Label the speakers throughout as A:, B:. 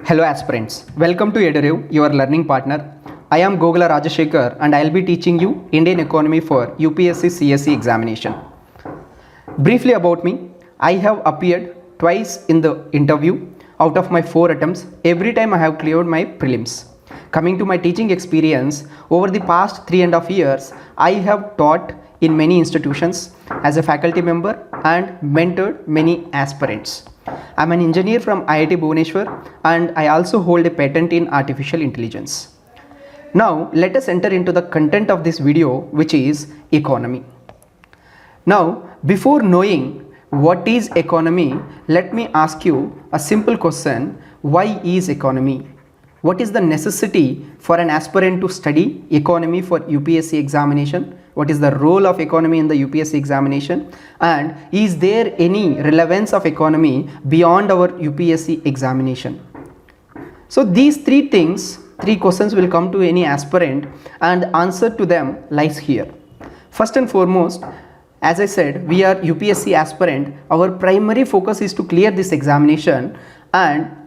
A: Hello aspirants, welcome to EduRev, your learning partner. I am Gogula Rajashekhar and I will be teaching you Indian economy for UPSC CSE examination. Briefly about me, I have appeared twice in the interview out of my 4 attempts. Every time I have cleared my prelims. Coming to my teaching experience, over the past 3.5 years, I have taught in many institutions as a faculty member and mentored many aspirants. I am an engineer from IIT Bhubaneswar and I also hold a patent in artificial intelligence. Now let us enter into the content of this video, which is economy. Now before knowing what is economy, let me ask you a simple question. Why is economy? What is the necessity for an aspirant to study economy for UPSC examination? What is the role of economy in the UPSC examination? And is there any relevance of economy beyond our UPSC examination? So these three questions will come to any aspirant and answer to them lies here. First and foremost, as I said, we are UPSC aspirant. Our primary focus is to clear this examination, and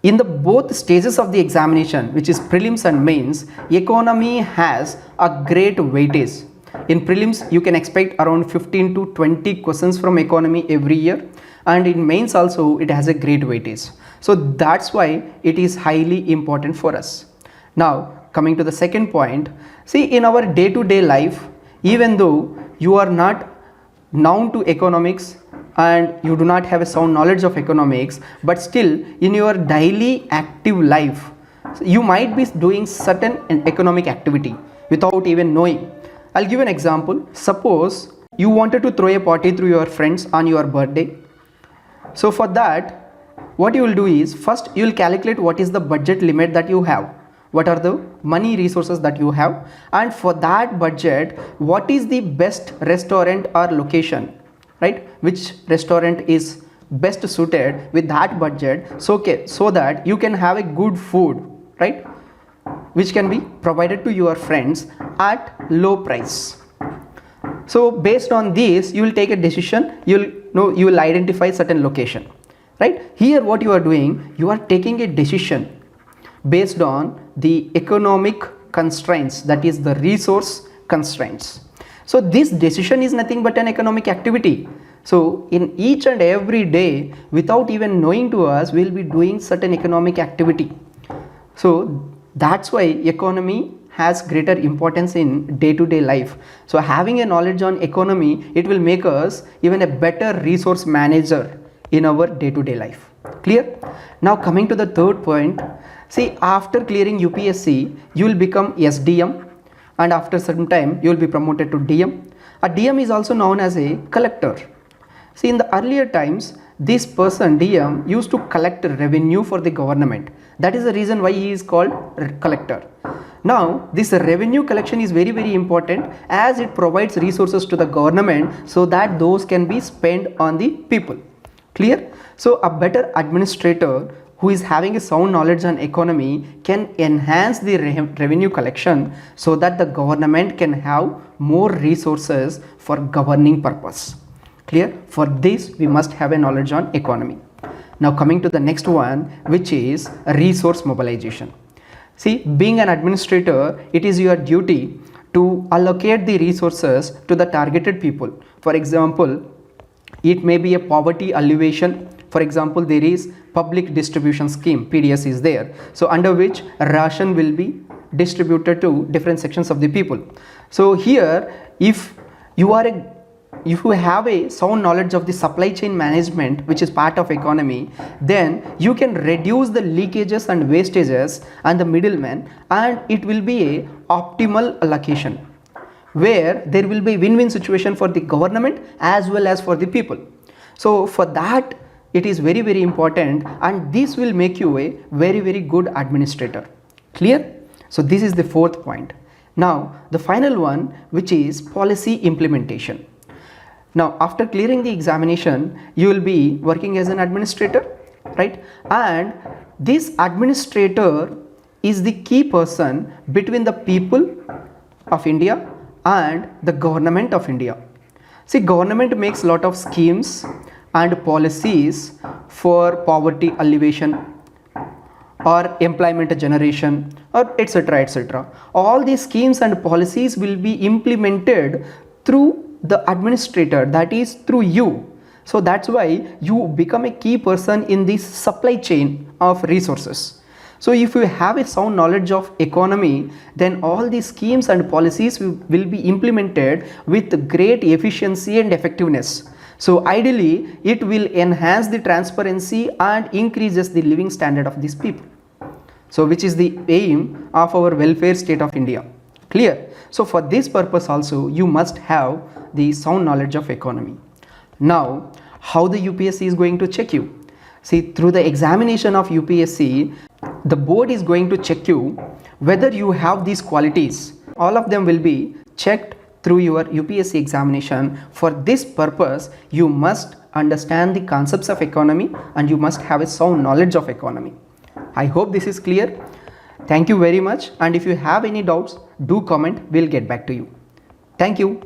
A: in the both stages of the examination, which is prelims and mains, economy has a great weightage. In prelims, you can expect around 15 to 20 questions from economy every year, and in mains also it has a great weightage. So that's why it is highly important for us. Now coming to the second point, see, in our day-to-day life, even though you are not known to economics and you do not have a sound knowledge of economics, but still in your daily active life you might be doing certain economic activity without even knowing. I'll give an example. Suppose you wanted to throw a party through your friends on your birthday. So for that, what you will do is, first you will calculate what is the budget limit that you have, what are the money resources that you have, and for that budget what is the best restaurant or location, right? Which restaurant is best suited with that budget, so that you can have a good food, right, which can be provided to your friends at low price. So based on this, you will take a decision. You will identify certain location, right? Here what you are doing, you are taking a decision based on the economic constraints, that is the resource constraints. So this decision is nothing but an economic activity. So in each and every day, without even knowing to us, we will be doing certain economic activity. So that's why economy has greater importance in day-to-day life. So having a knowledge on economy, it will make us even a better resource manager in our day-to-day life. Clear? Now coming to the third point, see, after clearing UPSC, you will become SDM, and after some time you will be promoted to DM. A DM is also known as a collector. See, in the earlier times, this person DM used to collect revenue for the government. That is the reason why he is called collector. Now this revenue collection is very, very important, as it provides resources to the government so that those can be spent on the people. Clear? So a better administrator who is having a sound knowledge on economy can enhance the revenue collection so that the government can have more resources for governing purpose. Clear? For this we must have a knowledge on economy. Now coming to the next one, which is resource mobilization. See, being an administrator, it is your duty to allocate the resources to the targeted people. For example, it may be a poverty alleviation. For example, there is public distribution scheme, PDS is there, so under which ration will be distributed to different sections of the people. So here, if you have a sound knowledge of the supply chain management, which is part of economy, then you can reduce the leakages and wastages and the middlemen, and it will be a optimal allocation where there will be win-win situation for the government as well as for the people. So for that, it is very, very important, and this will make you a very, very good administrator. Clear? So this is the fourth point. Now the final one, which is policy implementation. Now after clearing the examination, you will be working as an administrator, right? And this administrator is the key person between the people of India and the government of India. See, government makes lot of schemes and policies for poverty alleviation, or employment generation, or etc. etc. All these schemes and policies will be implemented through the administrator, that is through you. So that's why you become a key person in this supply chain of resources. So if you have a sound knowledge of economy, then all these schemes and policies will be implemented with great efficiency and effectiveness. So ideally, it will enhance the transparency and increases the living standard of these people. So which is the aim of our welfare state of India. Clear? So for this purpose also, you must have the sound knowledge of economy. Now, how the UPSC is going to check you? See, through the examination of UPSC, the board is going to check you whether you have these qualities. All of them will be checked through your UPSC examination. For this purpose, you must understand the concepts of economy and you must have a sound knowledge of economy. I hope this is clear. Thank you very much, and if you have any doubts, do comment, we'll get back to you. Thank you.